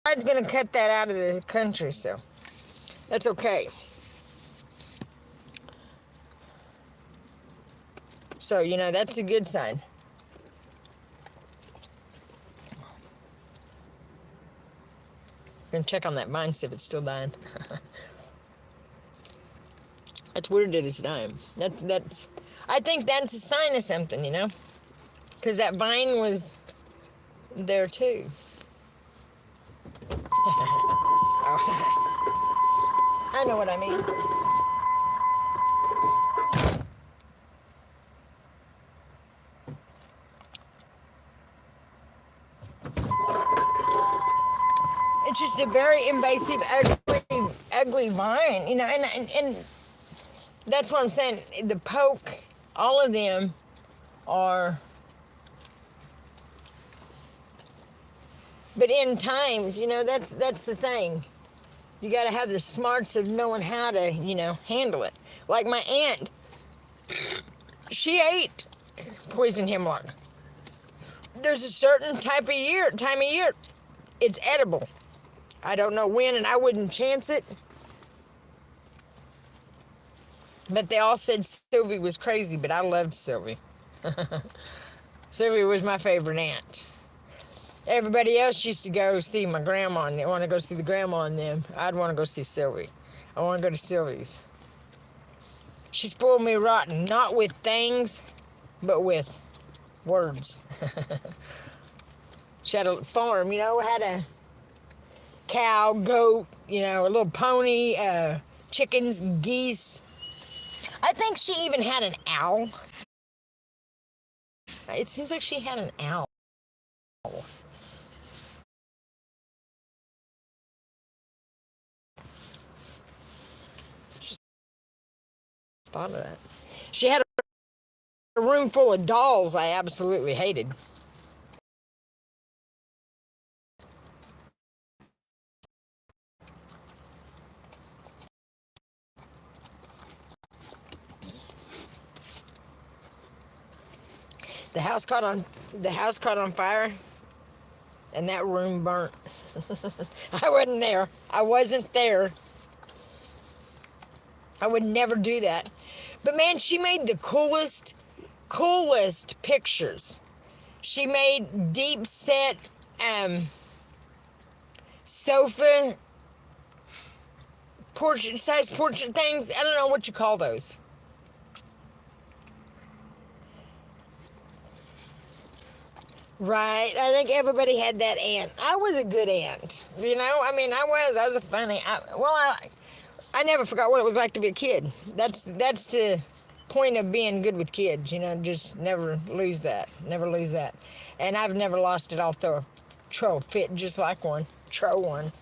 God's going to cut that out of the country, so that's okay. So, that's a good sign. I'm going to check on that vine, see if it's still dying. That's weird that it's dying. I think that's a sign of something, because that vine was there too. I know what I mean. It's just a very invasive, ugly vine, and that's what I'm saying. The poke, all of them are. But in times, that's the thing. You got to have the smarts of knowing how to, handle it. Like my aunt, she ate poison hemlock. There's a certain time of year, it's edible. I don't know when, and I wouldn't chance it. But they all said Sylvie was crazy, but I loved Sylvie. Sylvie was my favorite aunt. Everybody else used to go see my grandma, and they want to go see the grandma and them. I'd want to go see Sylvie. I want to go to Sylvie's. She spoiled me rotten, not with things, but with words. She had a farm, had a cow, goat, a little pony, chickens, geese. I think she even had an owl. It seems like she had an owl. Just thought of that. She had a room full of dolls I absolutely hated. The house caught on fire, and that room burnt. I wasn't there. I wasn't there. I would never do that. But man, she made the coolest pictures. She made deep set sofa size portrait things. I don't know what you call those. Right. I think everybody had that aunt. I was a good aunt. I was a funny. I never forgot what it was like to be a kid. That's the point of being good with kids. Just never lose that. Never lose that. And I've never lost it. I'll throw a fit just like one. Throw one.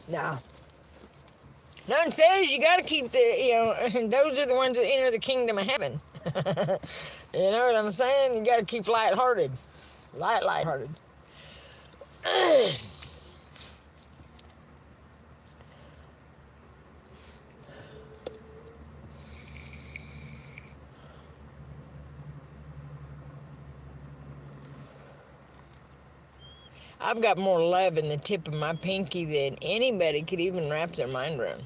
No. None says you got to keep those are the ones that enter the kingdom of heaven. You know what I'm saying? You got to keep lighthearted. Lighthearted. I've got more love in the tip of my pinky than anybody could even wrap their mind around.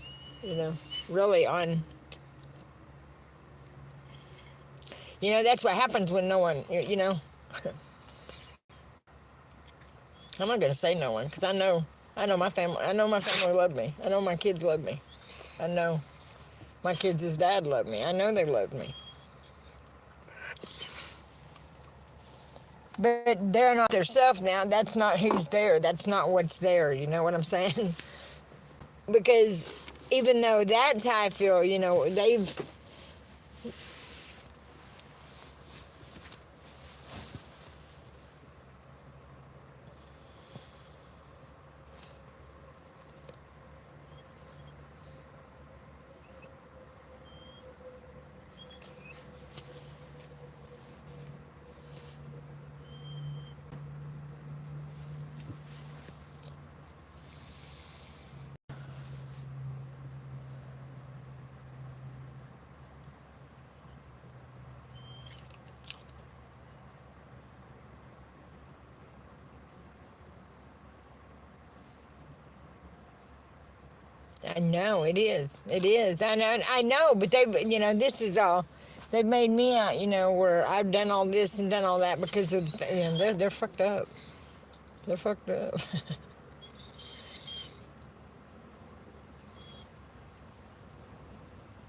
Really on. That's what happens when no one, I'm not going to say no one, because I know my family. I know my family loved me. I know my kids loved me. I know my kids' dad loved me. I know they loved me. But they're not their self now. That's not who's there. That's not what's there. You know what I'm saying? Because even though that's how I feel, they've... I know it is. It is. I know. But they, this is all. They've made me out, where I've done all this and done all that because of, they're fucked up. They're fucked up.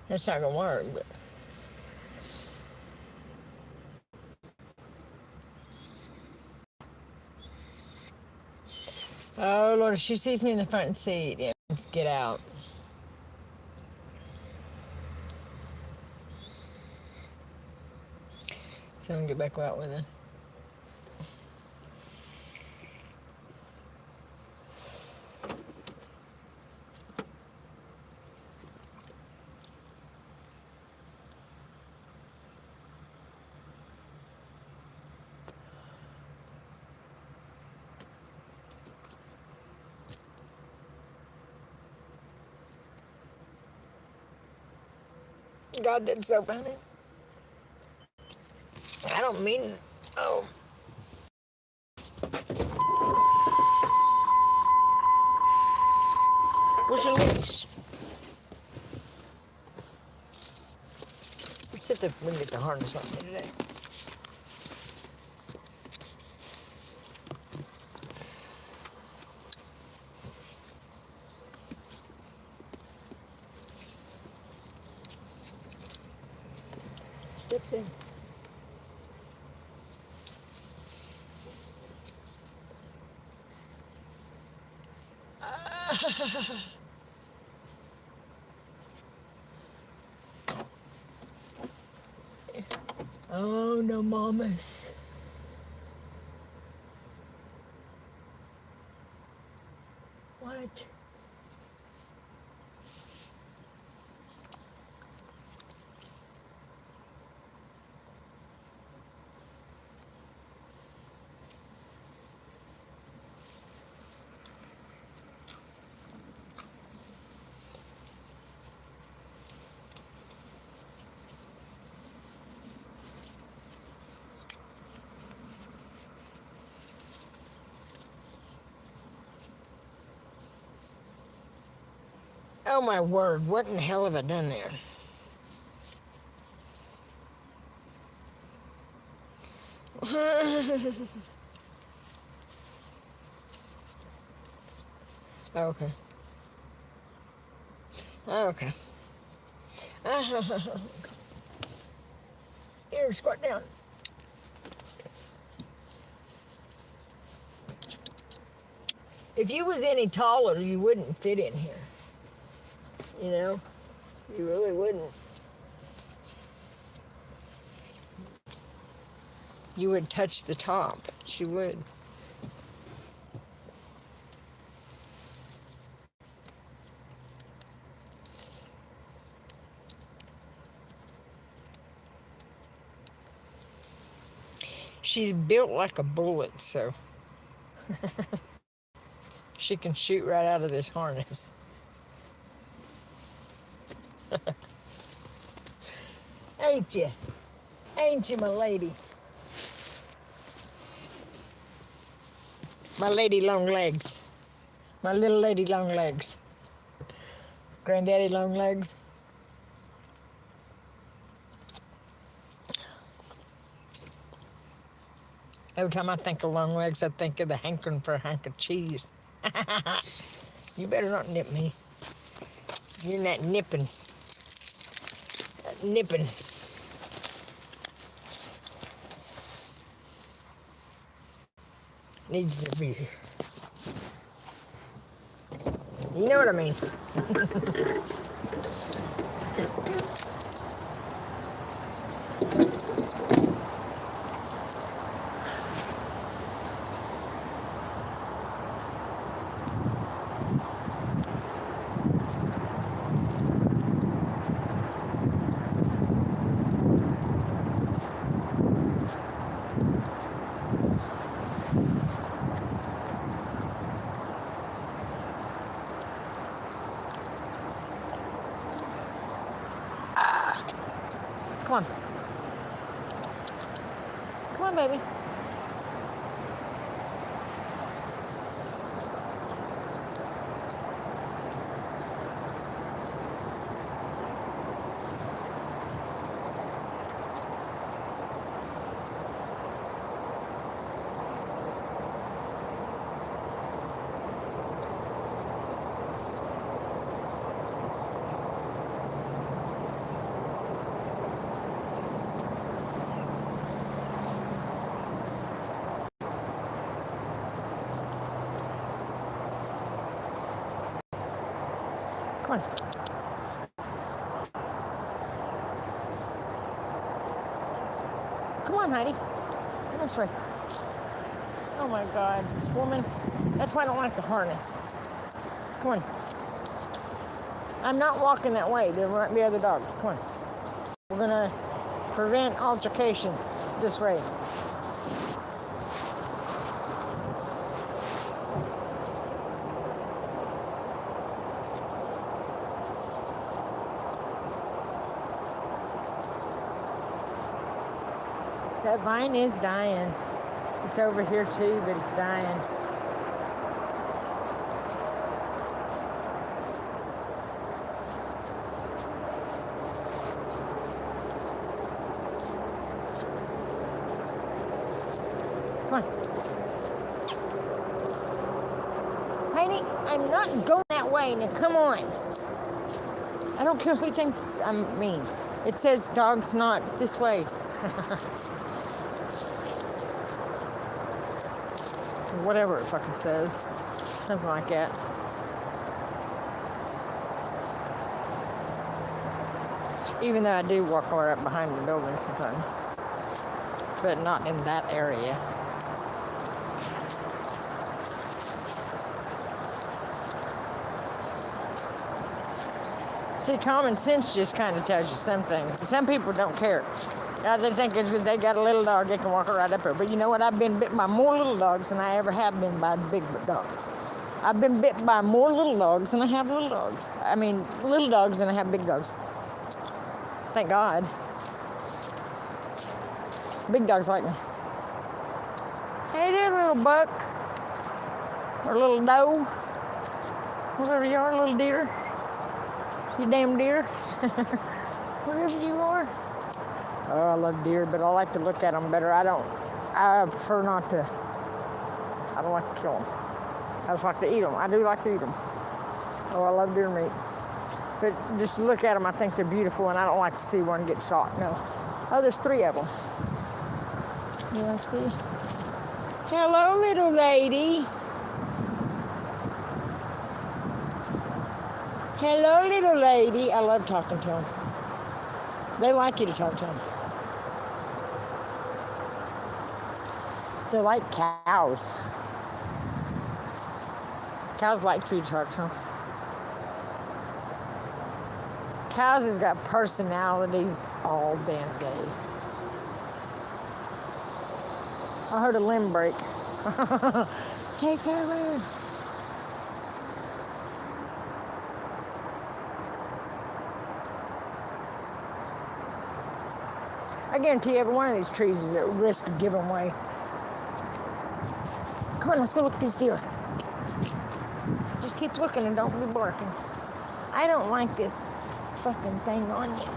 That's not gonna work. But. Oh Lord, if she sees me in the front seat, yeah, let's get out. So I'm gonna get back out with her. God, that's so funny. I don't mean. Oh. Where's your leash? Let's see if we can get the harness on me today. Step there. Oh, no, mamas. What? Oh, my word. What in the hell have I done there? Okay. Okay. Here, squat down. If you was any taller, you wouldn't fit in here. You really wouldn't. You would touch the top. She would. She's built like a bullet, so she can shoot right out of this harness. Ain't you? Ain't you, my lady? My lady long legs. My little lady long legs. Granddaddy long legs. Every time I think of long legs, I think of the hankering for a hank of cheese. You better not nip me. You're not nipping. Nipping. Needs to be. You know what I mean. Come on. Come on, baby. Come on. Come on, Heidi. Come this way. Oh my God, woman. That's why I don't like the harness. Come on. I'm not walking that way. There might be other dogs. Come on. We're gonna prevent altercation this way. That vine is dying. It's over here too, but it's dying. Come on. Heidi, I'm not going that way. Now come on. I don't care who thinks I'm mean. It says dogs not this way. Whatever it fucking says. Something like that. Even though I do walk right behind the building sometimes. But not in that area. See, common sense just kind of tells you some things. Some people don't care. They think if they got a little dog, they can walk right up there. But you know what? I've been bit by more little dogs than I ever have been by big dogs. I've been bit by more little dogs than I have little dogs. I mean, little dogs than I have big dogs. Thank God. Big dogs like me. Hey there, little buck. Or little doe. Whatever you are, little deer. You damn deer. Whatever you are. Oh, I love deer, but I like to look at them better. I prefer not to. I don't like to kill them. I just like to eat them. I do like to eat them. Oh, I love deer meat. But just to look at them, I think they're beautiful, and I don't like to see one get shot. No. Oh, there's 3 of them. You want to see? Hello, little lady. Hello, little lady. I love talking to them. They like you to talk to them. They're like cows. Cows like for you to talk to them. Cows has got personalities all damn day. I heard a limb break. Take her. I guarantee every one of these trees is at risk of giving way. Come on, let's go look at these deer. Just keep looking and don't be barking. I don't like this fucking thing on you.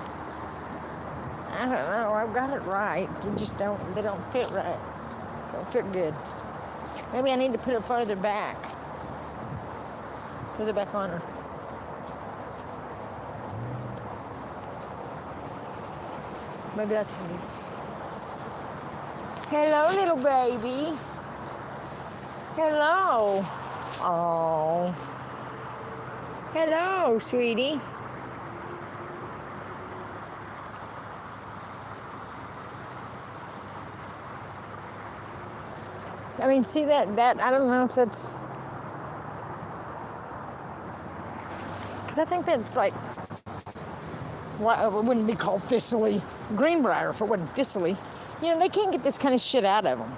I don't know, I've got it right. They don't fit right. Don't fit good. Maybe I need to put it further back. Further back on her. Maybe that's what it is. Hello, little baby. Hello. Oh. Hello, sweetie. I mean, see that, I don't know if that's, because I think that's like, well, it wouldn't be called thistly. Greenbrier if it wasn't thistly. You know, they can't get this kind of shit out of them.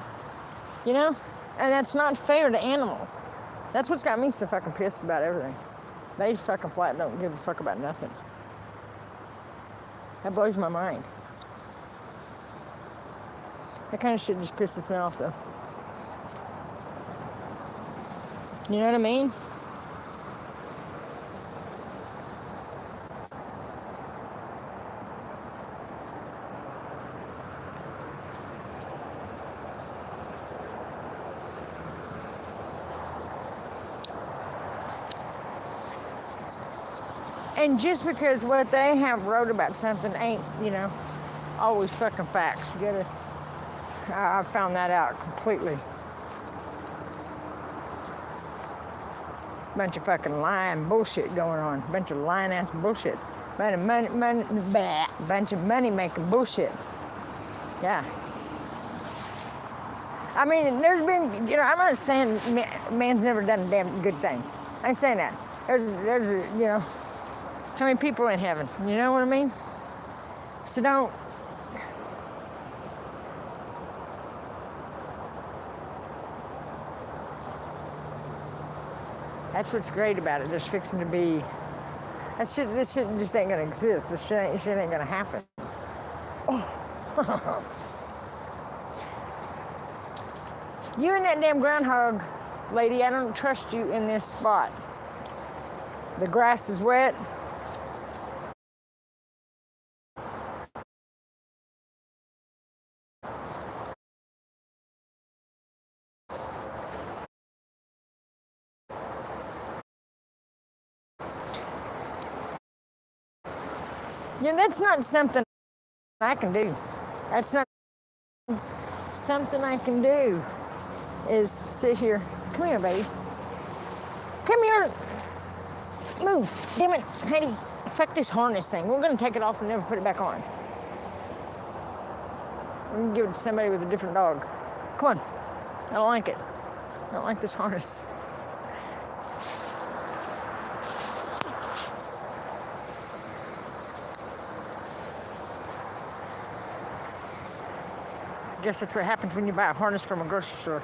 You know? And that's not fair to animals. That's what's got me so fucking pissed about everything. They fucking flat don't give a fuck about nothing. That blows my mind. That kind of shit just pisses me off though. You know what I mean? And just because what they have wrote about something ain't, you know, always fucking facts. You gotta, I found that out completely. Bunch of fucking lying bullshit going on. Bunch of lying ass bullshit. Bunch of money making bullshit. Yeah. I mean, there's been, you know, I'm not saying man's never done a damn good thing. I ain't saying that. There's you know, how many people in heaven? You know what I mean? So don't. That's what's great about it. There's fixing to be. This shit just ain't gonna exist. This shit ain't gonna happen. Oh. You and that damn groundhog lady, I don't trust you in this spot. The grass is wet. Yeah, that's not something I can do. That's not something I can do. Is sit here. Come here, baby. Come here. Move. Damn it, Heidi. Fuck this harness thing. We're gonna take it off and never put it back on. We're gonna give it to somebody with a different dog. Come on. I don't like it. I don't like this harness. I guess that's what happens when you buy a harness from a grocery store.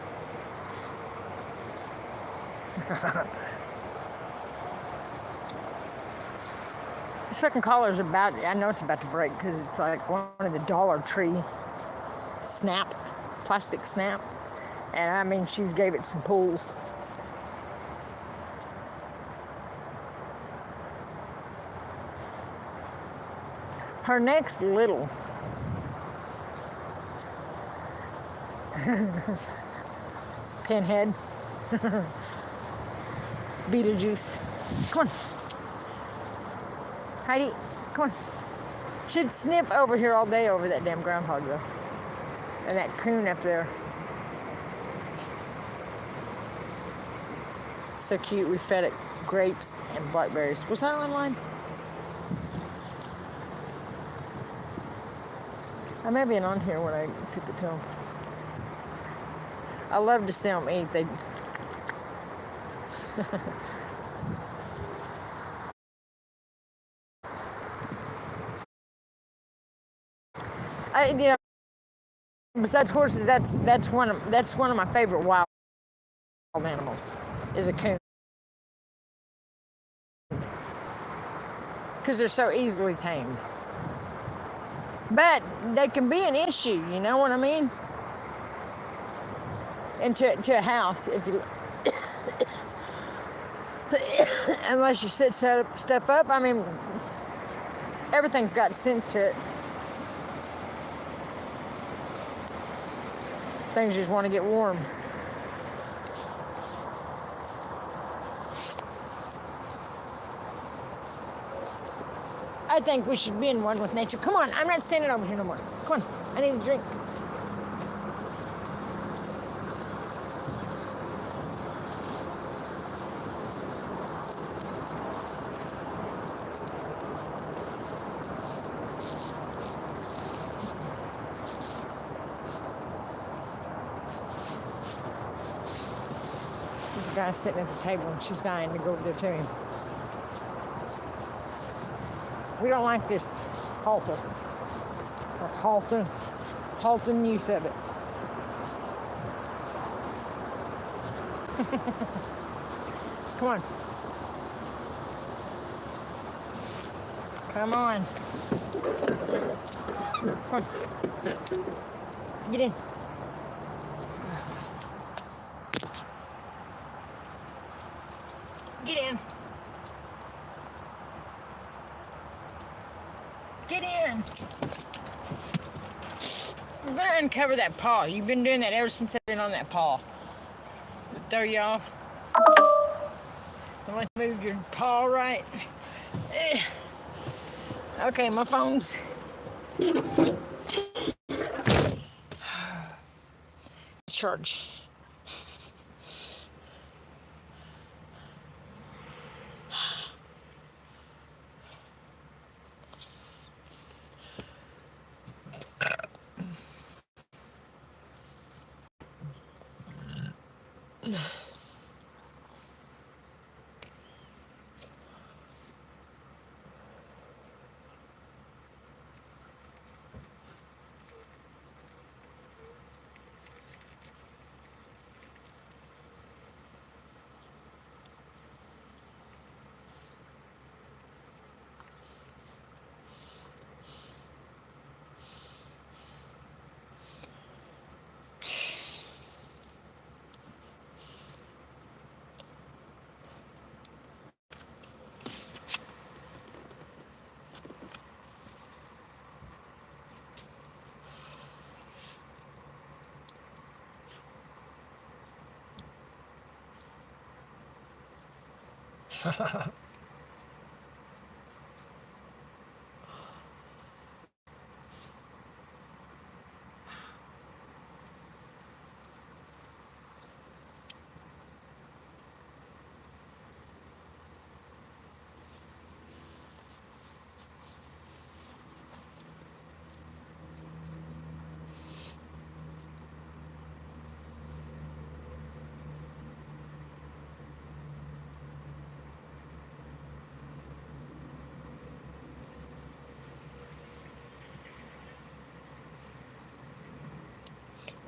This fucking collar is about, I know it's about to break because it's like one of the Dollar Tree snap, plastic snap. And I mean, she gave it some pulls. Her neck's little. Pinhead. Beetlejuice. Come on. Heidi, come on. She'd sniff over here all day over that damn groundhog though. And that coon up there. So cute, we fed it grapes and blackberries. Was that online? I may have been on here when I took it to them. I love to see them eat. You know, besides horses, that's one of my favorite wild animals. Is a coon, because they're so easily tamed. But they can be an issue. You know what I mean? And to a house, if you unless you set stuff up. I mean, everything's got sense to it. Things just want to get warm. I think we should be in one with nature. Come on, I'm not standing over here no more. Come on, I need a drink. There's a guy sitting at the table and she's dying to go over there to him. We don't like this halter. Or halting use of it. Come on. Come on. Come on. Get in. Get in. Get in. I'm gonna uncover that paw. You've been doing that ever since I've been on that paw. Throw you off. Don't let you move your paw right. Okay, my phone's charge.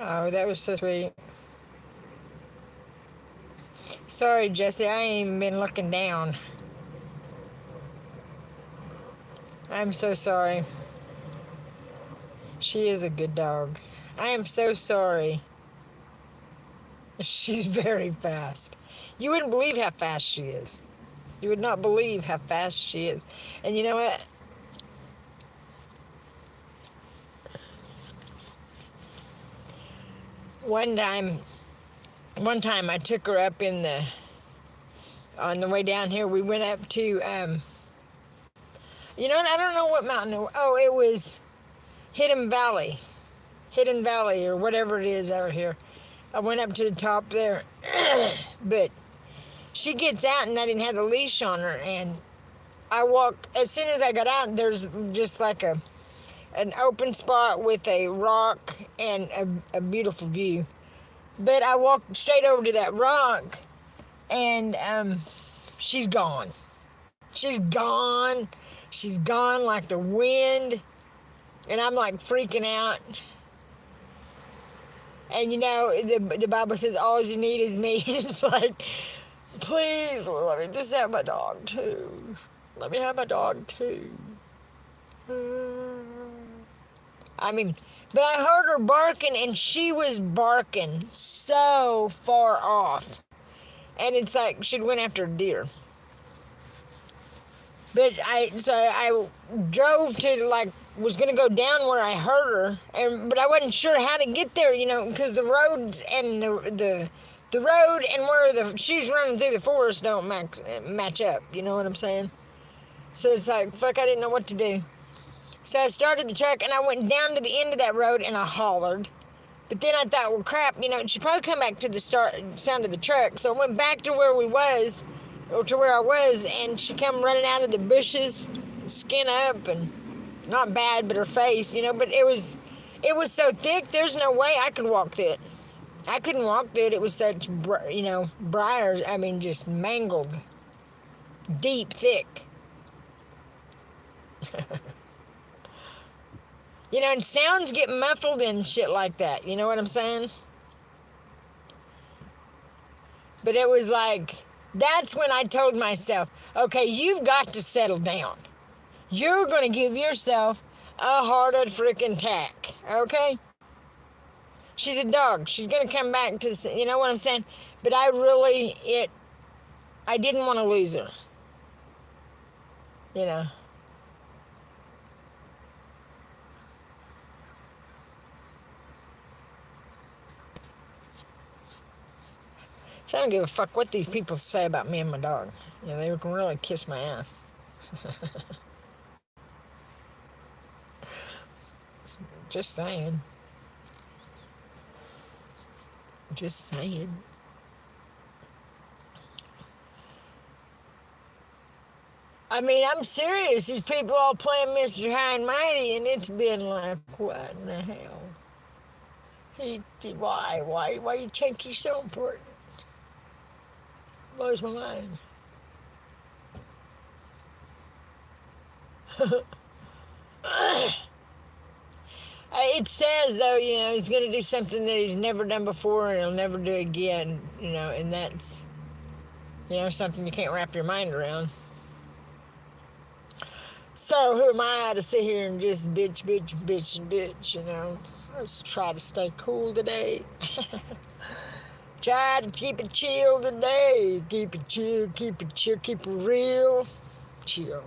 Oh, that was so sweet. Sorry, Jesse, I ain't even been looking down. I'm so sorry. She is a good dog. I am so sorry. She's very fast. You wouldn't believe how fast she is. You would not believe how fast she is. And you know what? One time, one time I took her up on the way down here. We went up to, you know what? I don't know what mountain it was. Oh, it was Hidden Valley, or whatever it is out here. I went up to the top there, but she gets out and I didn't have the leash on her, and I walked, as soon as I got out, there's just like an open spot with a rock and a beautiful view. But I walked straight over to that rock, and she's gone. She's gone. She's gone like the wind, and I'm like freaking out. And you know, the Bible says all you need is me. It's like, please, let me just have my dog too. Let me have my dog too. I mean, but I heard her barking, and she was barking so far off. And it's like she'd went after a deer. But I drove to, like, was gonna go down where I heard her, but I wasn't sure how to get there, you know, because the roads and the road and where she's running through the forest don't match up. You know what I'm saying? So it's like, fuck, I didn't know what to do. So I started the truck and I went down to the end of that road and I hollered. But then I thought, well, crap, you know, she'd probably come back to the sound of the truck. So I went back to where I was, and she come running out of the bushes, skin up, and not bad, but her face, you know, but it was so thick, there's no way I could walk through it. I couldn't walk through it. It was such, you know, briars, I mean, just mangled, deep, thick. You know, and sounds get muffled and shit like that. You know what I'm saying? But it was like, that's when I told myself, okay, you've got to settle down. You're going to give yourself a heart freaking attack, okay? She's a dog. She's going to come back to the, you know what I'm saying? But I didn't want to lose her. You know. So I don't give a fuck what these people say about me and my dog. You know, they can really kiss my ass. Just saying. Just saying. I mean, I'm serious. These people all playing Mr. High and Mighty, and it's been like, what in the hell? Why you think you're so important? Blows my mind. It says, though, you know, he's going to do something that he's never done before and he'll never do again, you know, and that's, you know, something you can't wrap your mind around. So who am I to sit here and just bitch, you know? Let's try to stay cool today. Try to keep it chill today. Keep it chill, keep it real. Chill.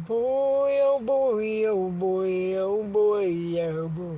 Boy, oh boy, oh boy, oh boy, oh boy.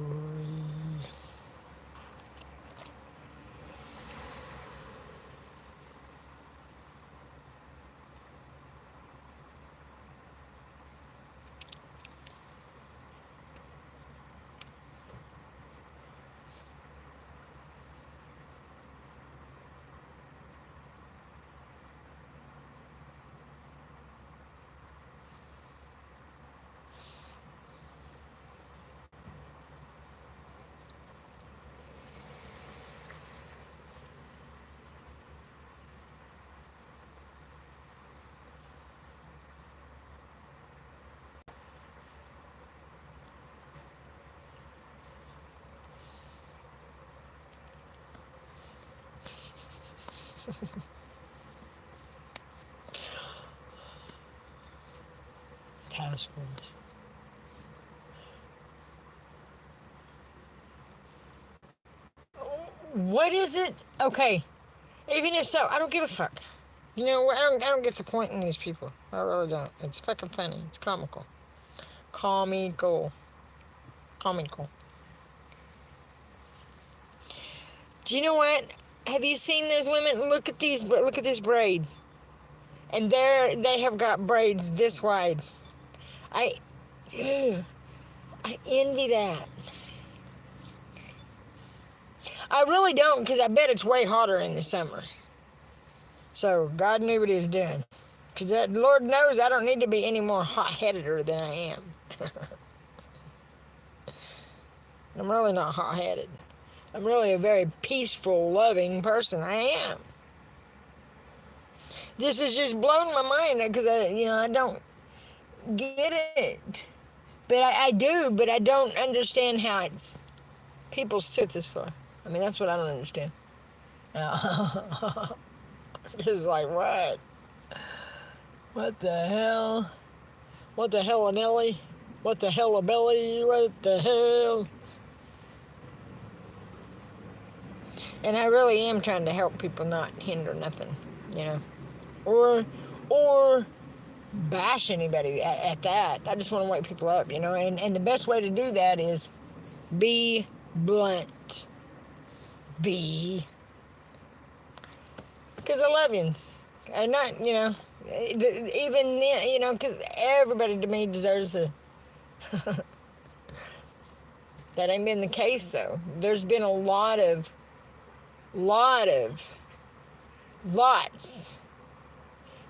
Task force. What is it? Okay, even if so, I don't give a fuck. You know, I don't get the point in these people. I really don't. It's fucking funny. It's comical. Comical. Comical. Do you know what? Have you seen those women? Look at these. Look at this braid. And they have got braids this wide. Dude, I envy that. I really don't, because I bet it's way hotter in the summer. So God knew what He was doing. Because Lord knows I don't need to be any more hot-headed than I am. I'm really not hot-headed. I'm really a very peaceful, loving person. I am. This has just blown my mind because I don't get it. But I do, but I don't understand how people sit this far. I mean, that's what I don't understand. It's like, what? What the hell? What the hell, Nelly? What the hell, a belly? What the hell? And I really am trying to help people not hinder nothing, or bash anybody at that. I just want to wake people up, and the best way to do that is be blunt. Because I love you. And not, even then, because everybody to me deserves the... That ain't been the case, though. There's been lots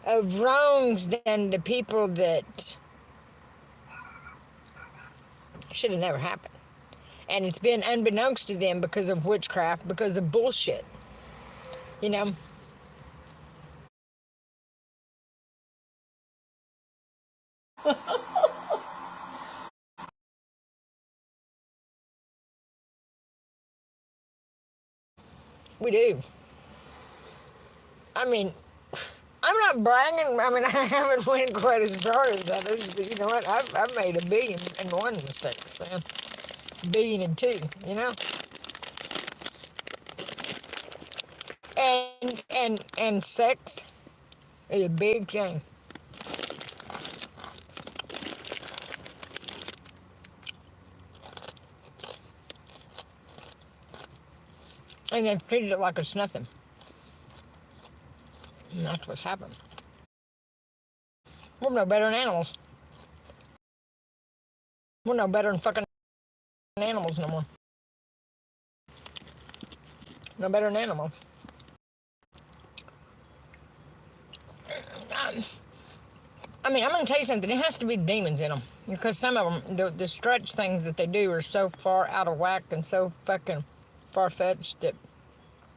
of wrongs done to people that should have never happened. And it's been unbeknownst to them because of witchcraft, because of bullshit. We do. I mean, I'm not bragging. I mean, I haven't went quite as far as others, but you know what? I've made 1,000,000,001 mistakes, man. 1,000,002, And sex is a big thing. And they've treated it like it's nothing. And that's what's happened. We're no better than animals. We're no better than fucking animals no more. No better than animals. I mean, I'm going to tell you something. It has to be demons in them. Because some of them, the stretch things that they do are so far out of whack and so fucking far-fetched that...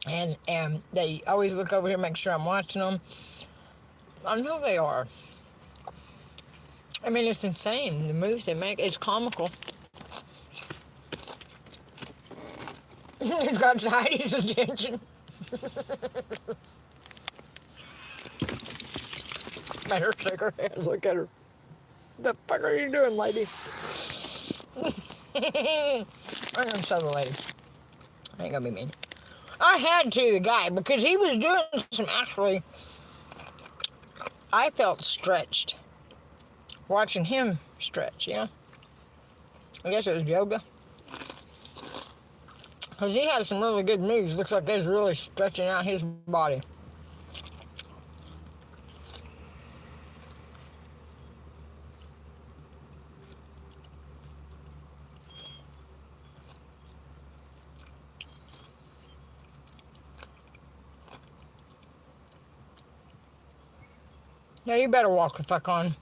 And they always look over here, make sure I'm watching them. I know they are. I mean, it's insane. The moves they make, it's comical. It's got Heidi's attention. Let her shake her head. Look at her. The fuck are you doing, lady? I'm gonna show the lady. I ain't gonna be mean. I had to, the guy, because he was doing some actually... I felt stretched. watching him stretch, yeah. I guess it was yoga. Because he had some really good moves. Looks like he's really stretching out his body. Yeah, you better walk the fuck on,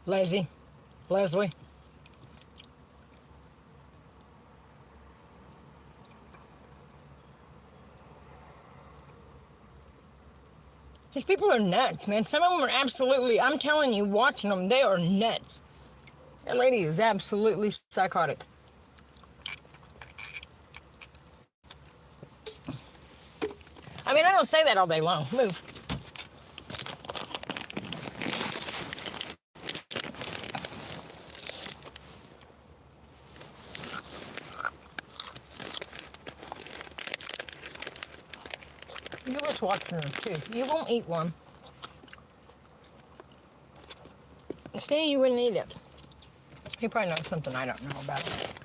Leslie. These people are nuts, man. Some of them are absolutely, I'm telling you, watching them, they are nuts. That lady is absolutely psychotic. I mean, I don't say that all day long. Move. You was watching them, too. You won't eat one. See, you wouldn't eat it. He probably knows something I don't know about it.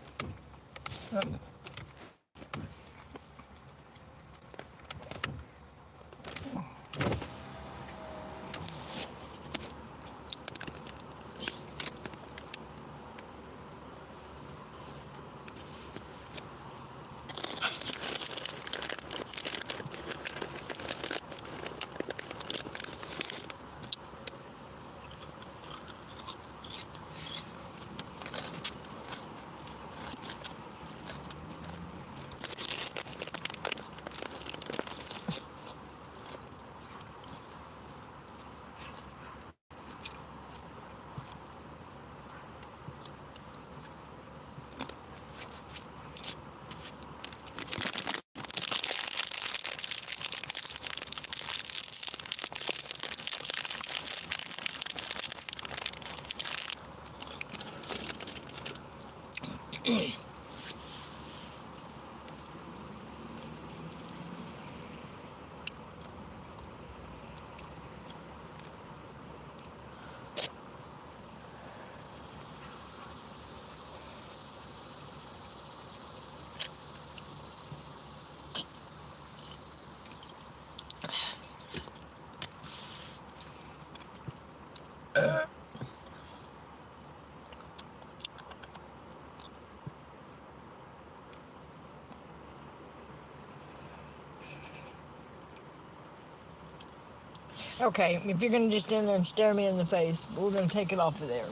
Okay, if you're gonna just stand there and stare me in the face, we're gonna take it off of there.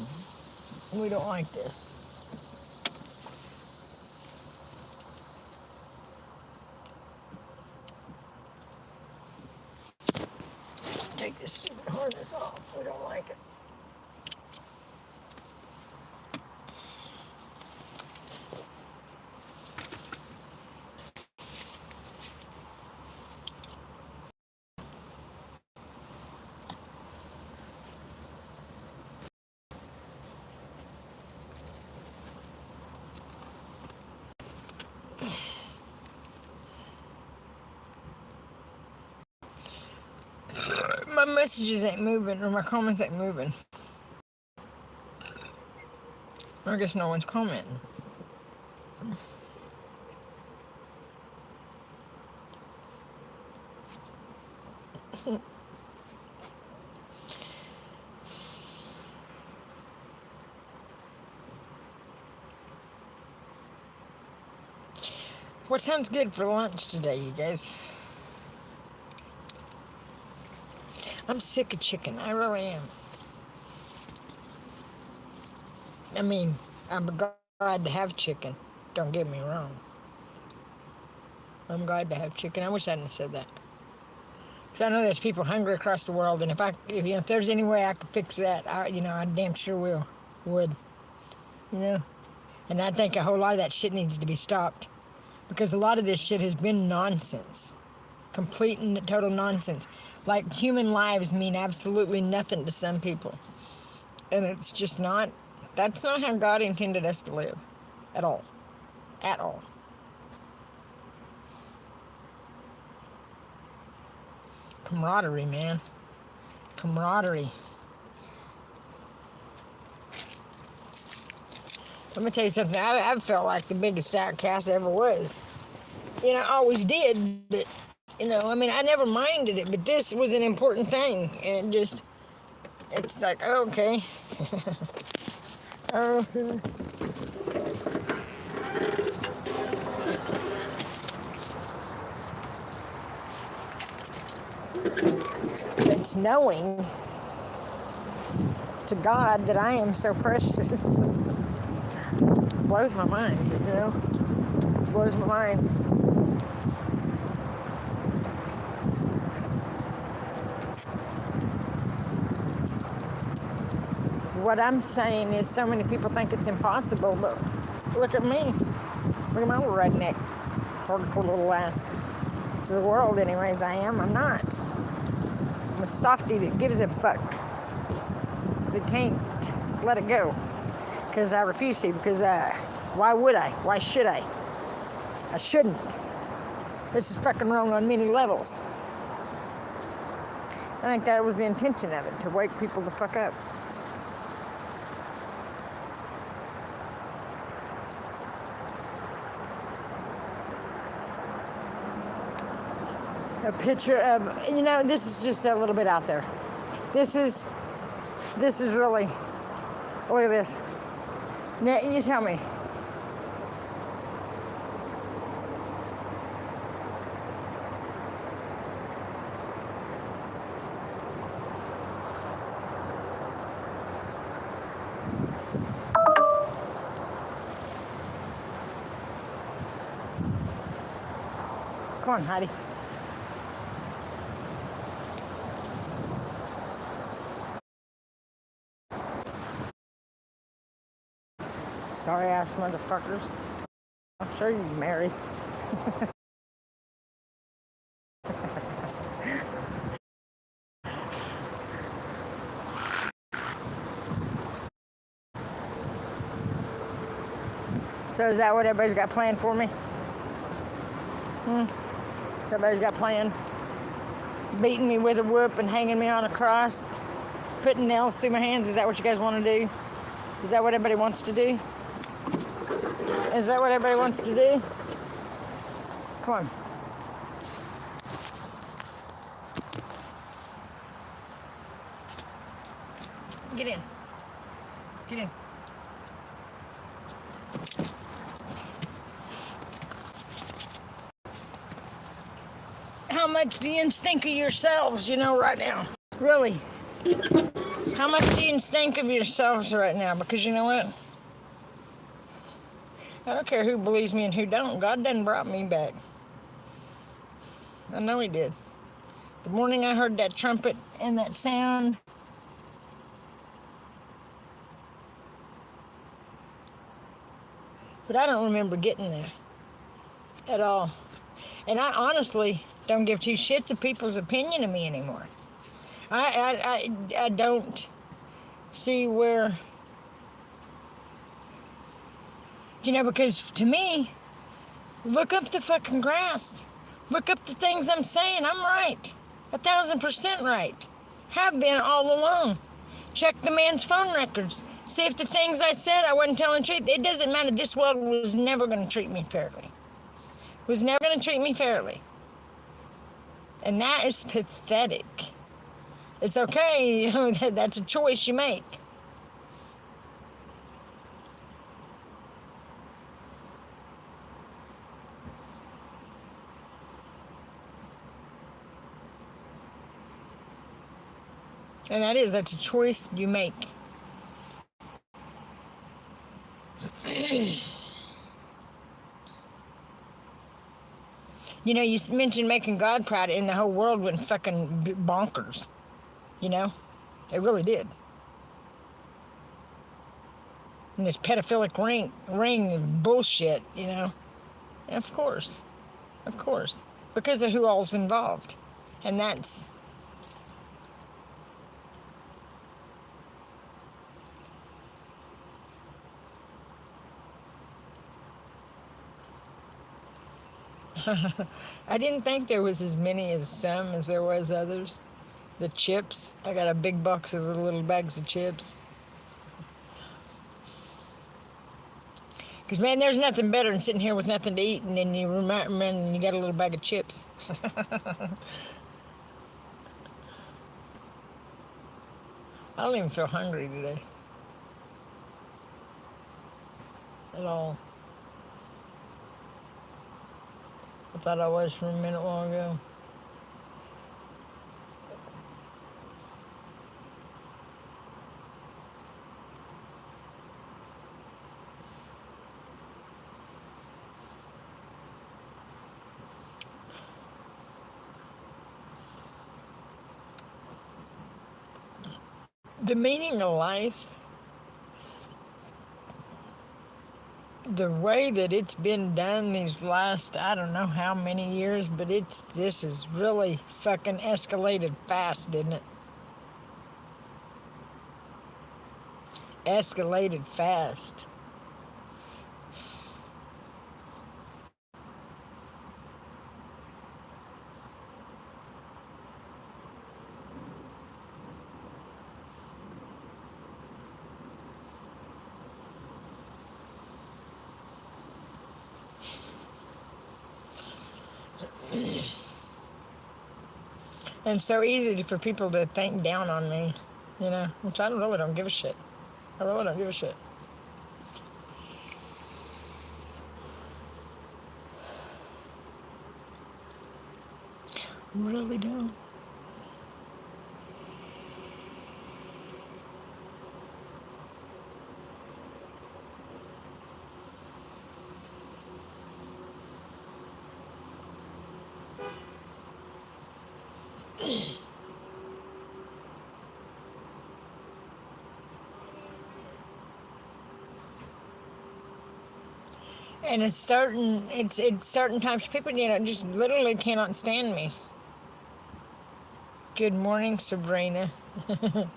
We don't like this. Take this stupid harness off. We don't like it. My messages ain't moving, or my comments ain't moving. I guess no one's commenting. What sounds good for lunch today, you guys? I'm sick of chicken. I really am. I mean, I'm glad to have chicken. Don't get me wrong. I'm glad to have chicken. I wish I hadn't said that. Because I know there's people hungry across the world, and if there's any way I could fix that, I damn sure would. You know? And I think a whole lot of that shit needs to be stopped. Because a lot of this shit has been nonsense. Complete and total nonsense. Like, human lives mean absolutely nothing to some people. And it's just not, that's not how God intended us to live. At all. At all. Camaraderie, man. Camaraderie. Let me tell you something. I've felt like the biggest outcast ever was. I always did, but, I mean, I never minded it, but this was an important thing. And it's like, oh, okay. Okay. It's knowing to God that I am so precious. Blows my mind, blows my mind. What I'm saying is so many people think it's impossible, but look at me. Look at my little redneck, hardcore little ass. To the world, anyways, I am. I'm not. I'm a softie that gives a fuck. That can't let it go. Because I refuse to. Because why would I? Why should I? I shouldn't. This is fucking wrong on many levels. I think that was the intention of it, to wake people the fuck up. A picture of, this is just a little bit out there. This is really, look at this. Now, you tell me. Come on, Heidi. Sorry ass motherfuckers. I'm sure you're married. So is that what everybody's got planned for me? Everybody's got planned? Beating me with a whoop and hanging me on a cross? Putting nails through my hands? Is that what you guys want to do? Is that what everybody wants to do? Is that what everybody wants to do? Come on. Get in. Get in. How much do you think of yourselves, right now? Really? How much do you think of yourselves right now? Because you know what? I don't care who believes me and who don't. God done brought me back. I know he did. The morning I heard that trumpet and that sound, but I don't remember getting there at all. And I honestly don't give two shits of people's opinion of me anymore. I don't see where, because to me, look up the fucking grass. Look up the things I'm saying. I'm right. 1,000% right. Have been all along. Check the man's phone records. See if the things I said I wasn't telling the truth. It doesn't matter. This world was never going to treat me fairly. Was never going to treat me fairly. And that is pathetic. It's okay. That's a choice you make. And that's a choice you make. You mentioned making God proud, and the whole world went fucking bonkers. It really did. And this pedophilic ring bullshit, Of course. Because of who all's involved. And that's... I didn't think there was as many as some as there was others. The chips. I got a big box of little bags of chips. Because, man, there's nothing better than sitting here with nothing to eat, and then you remember, and you got a little bag of chips. I don't even feel hungry today. At all. I thought I was for a minute while ago. The meaning of life, the way that it's been done these last, I don't know how many years, but this is really fucking escalated fast, didn't it? Escalated fast. And so easy for people to think down on me, which I really don't give a shit. I really don't give a shit. Really don't. And it's certain types of people, just literally cannot stand me. Good morning, Sabrina. Long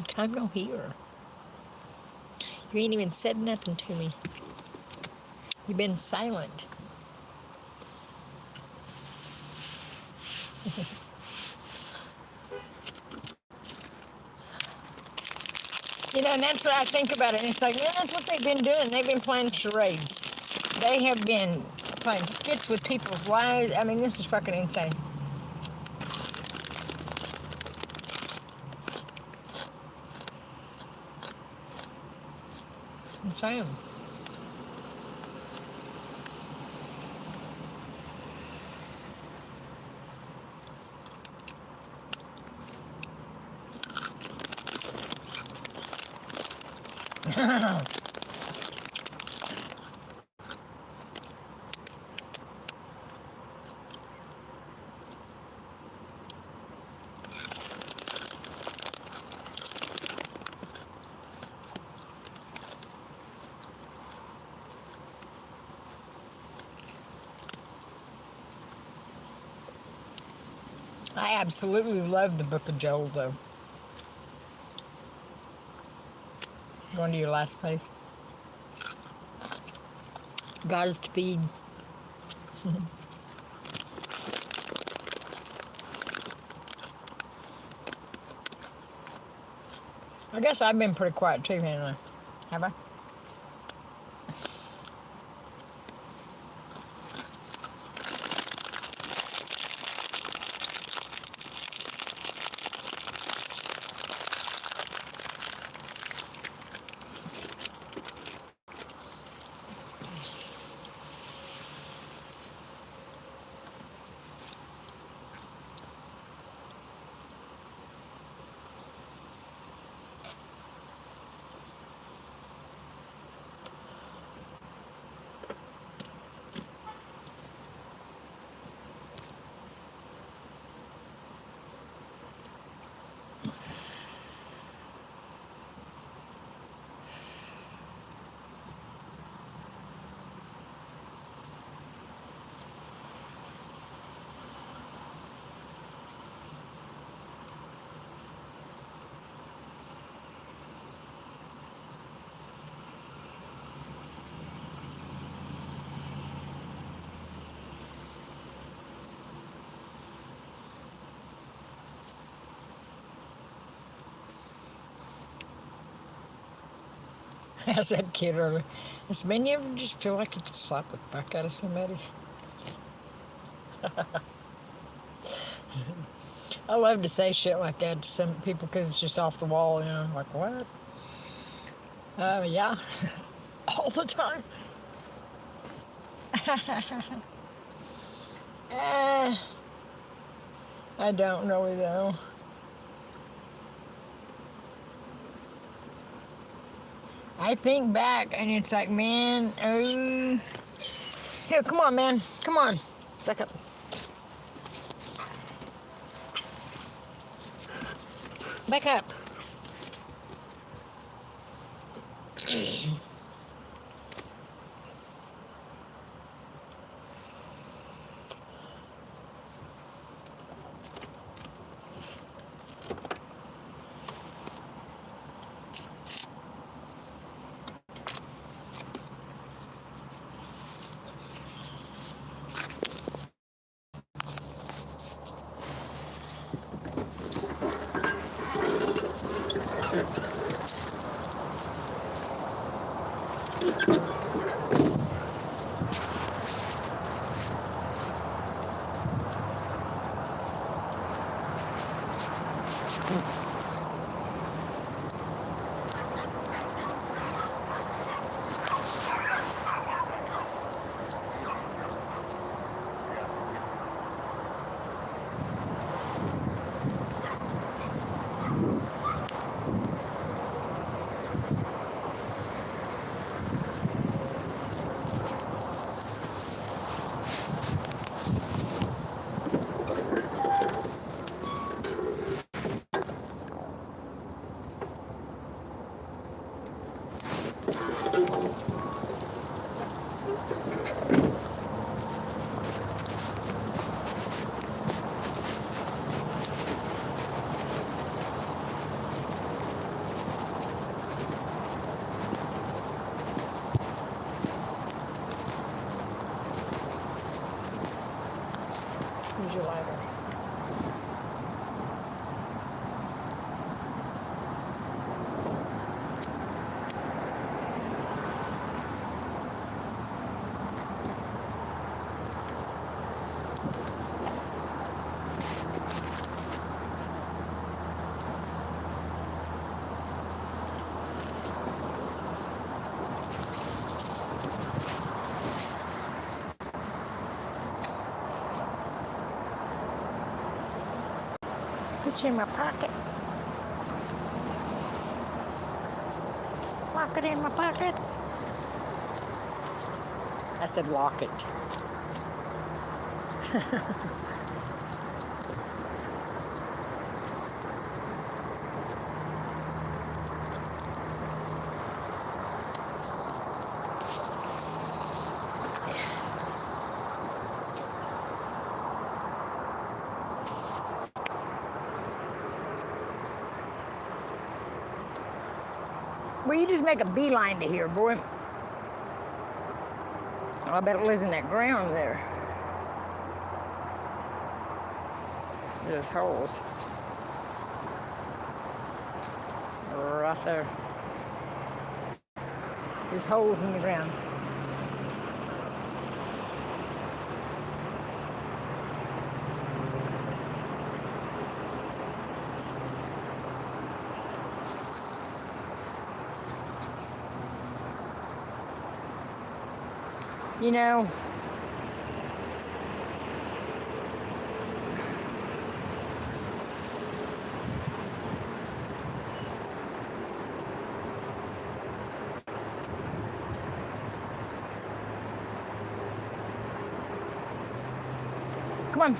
time no hear. You ain't even said nothing to me. You've been silent. And that's what I think about it. And it's like, man, that's what they've been doing. They've been playing charades. They have been playing skits with people's lives. I mean, this is fucking insane. Insane. I absolutely love the Book of Joel, though. Going to your last place. Godspeed. I guess I've been pretty quiet too, haven't I? Have I? I asked that kid earlier. I said, man, you ever just feel like you could slap the fuck out of somebody? I love to say shit like that to some people because it's just off the wall, you know, like, what? Yeah, all the time. uh, I don't really, though. I think back and it's like, man, oh. Here, come on, man. Come on. Back up. Back up. Here's your lighter. Put you in my pocket. Lock it in my pocket. I said lock it. Well, you just make a beeline to here, boy. Oh, I bet it lives in that ground there. There's holes. Right there. There's holes in the ground. You know, come on.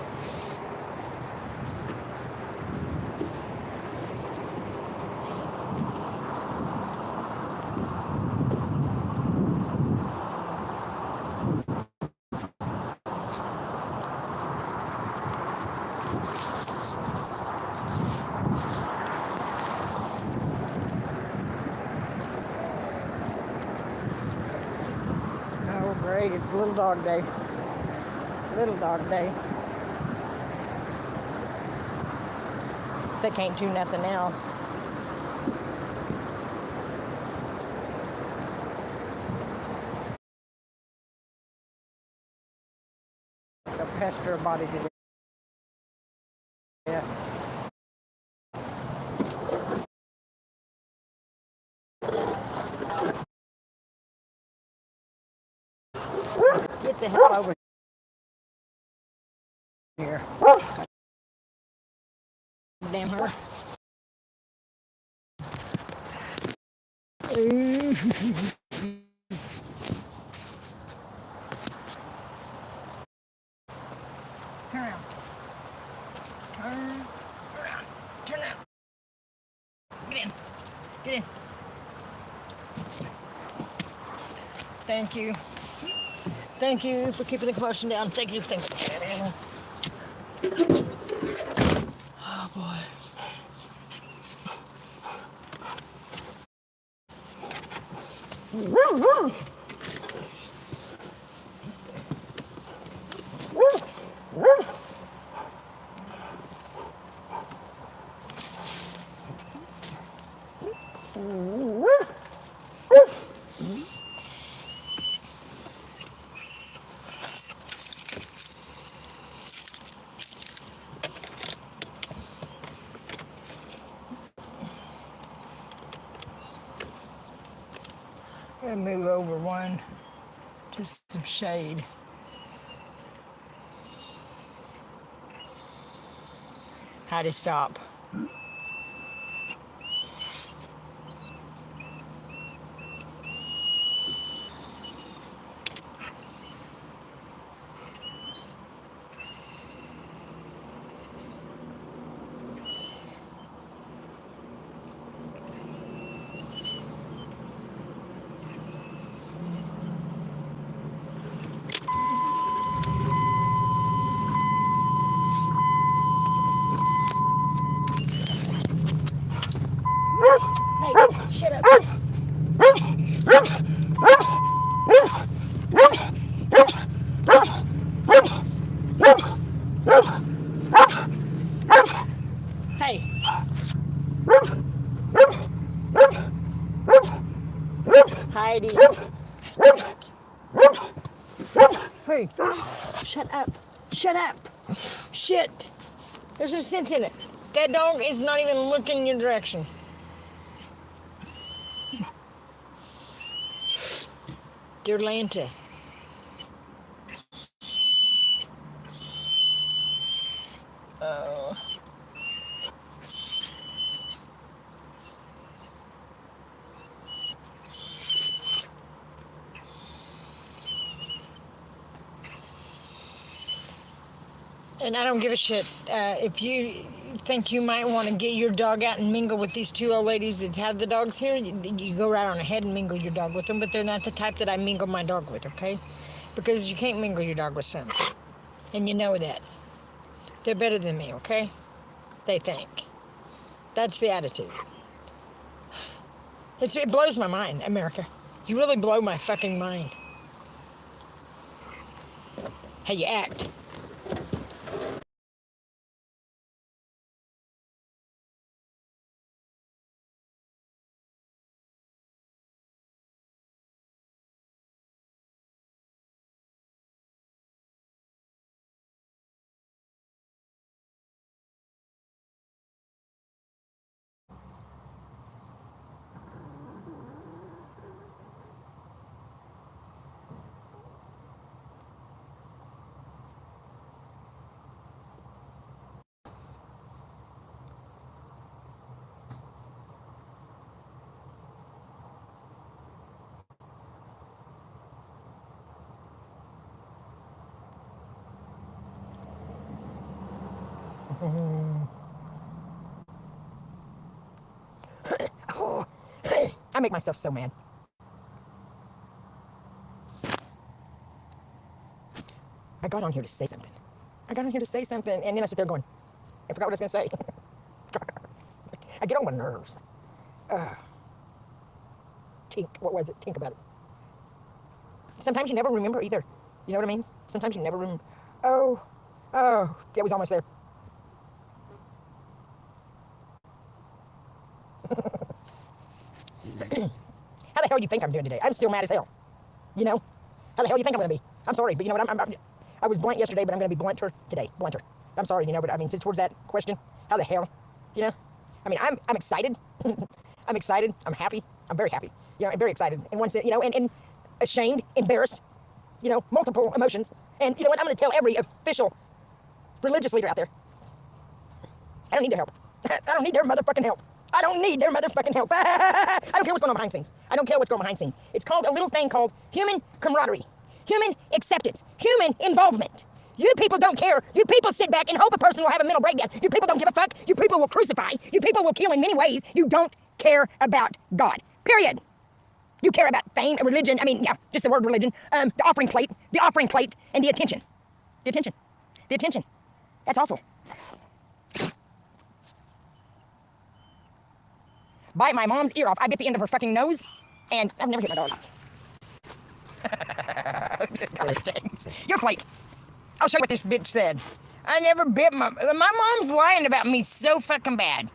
Oh, great. It's little dog day. Little dog day. They can't do nothing else. plaster a body to death. Get the hell over here. Damn her. Turn around. Turn around. Turn around. Get in. Get in. Thank you. Thank you for keeping the commotion down. Thank you. Thank you. Oh boy. I'm gonna move over one to some shade. How to stop. Hey, shut up. Hey. Heidi. Hey, shut up. Shut up. Shit. There's no sense in it. That dog is not even looking in your direction. Durlanta. Oh. And I don't give a shit. If you think you might want to get your dog out and mingle with these two old ladies that have the dogs here, you go right on ahead and mingle your dog with them, but they're not the type that I mingle my dog with, okay? Because you can't mingle your dog with some. And you know that. They're better than me, okay? They think. That's the attitude. It blows my mind, America. You really blow my fucking mind. How you act. Oh, I make myself so mad. I got on here to say something. And then I sit there going, I forgot what I was going to say. I get on my nerves. Tink, what was it? Think about it. Sometimes you never remember either. You know what I mean? Sometimes you never remember. Oh, it was almost there. How the hell do you think I'm doing today? I'm still mad as hell. You know? How the hell do you think I'm going to be? I'm sorry, but you know what? I was blunt yesterday, but I'm going to be blunter today. Blunter. I'm sorry, but I mean, towards that question, how the hell, I mean, I'm excited. I'm excited. I'm happy. I'm very happy. I'm very excited. And once, and ashamed, embarrassed, multiple emotions. And you know what? I'm going to tell every official religious leader out there, I don't need their help. I don't need their motherfucking help. I don't need their motherfucking help. I don't care what's going on behind the scenes. I don't care what's going on behind the scenes. It's called a little thing called human camaraderie, human acceptance, human involvement. You people don't care. You people sit back and hope a person will have a mental breakdown. You people don't give a fuck. You people will crucify. You people will kill in many ways. You don't care about God. Period. You care about fame, religion. I mean, yeah, just the word religion. The offering plate, and the attention. The attention. That's awful. Bite my mom's ear off. I bit the end of her fucking nose, and I've never hit my dog. Gosh dang. You're flake. I'll show you what this bitch said. I never bit my mom's lying about me so fucking bad.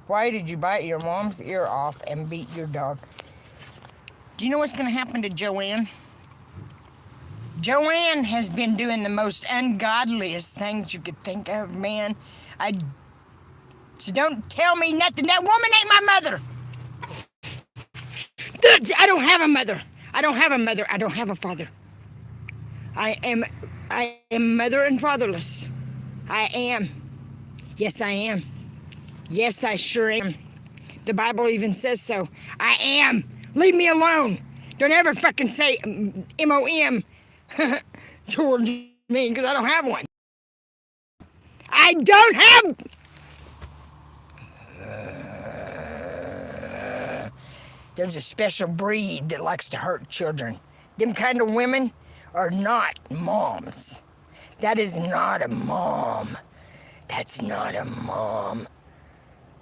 Why did you bite your mom's ear off and beat your dog? Do you know what's going to happen to Joanne? Joanne has been doing the most ungodliest things you could think of, man. So don't tell me nothing. That woman ain't my mother. I don't have a mother. I don't have a mother. I don't have a father. I am mother and fatherless. I am. Yes, I am. Yes, I sure am. The Bible even says so. I am. Leave me alone. Don't ever fucking say M-O-M towards me, because I don't have one. I don't have... There's a special breed that likes to hurt children. Them kind of women are not moms. That is not a mom. That's not a mom.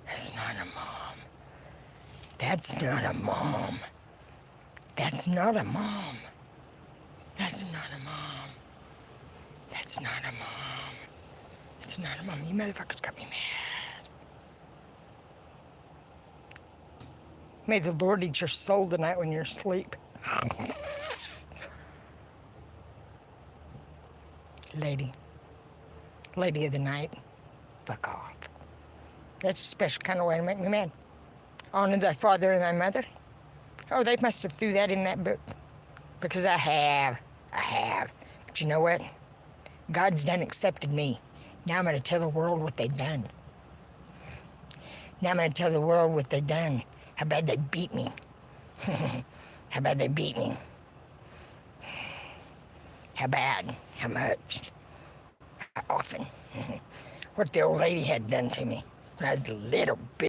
That's not a mom. That's not a mom. That's not a mom. That's not a mom. That's not a mom. That's not a mom. You motherfuckers got me mad. May the Lord eat your soul tonight when you're asleep. Lady of the night, fuck off. That's a special kind of way to make me mad. Honor thy father and thy mother. Oh, they must have threw that in that book. Because I have. But you know what? God's done accepted me. Now I'm going to tell the world what they've done. Now I'm going to tell the world what they've done. How bad they beat me. How bad they beat me. How bad. How much. How often. What the old lady had done to me when I was a little bitch.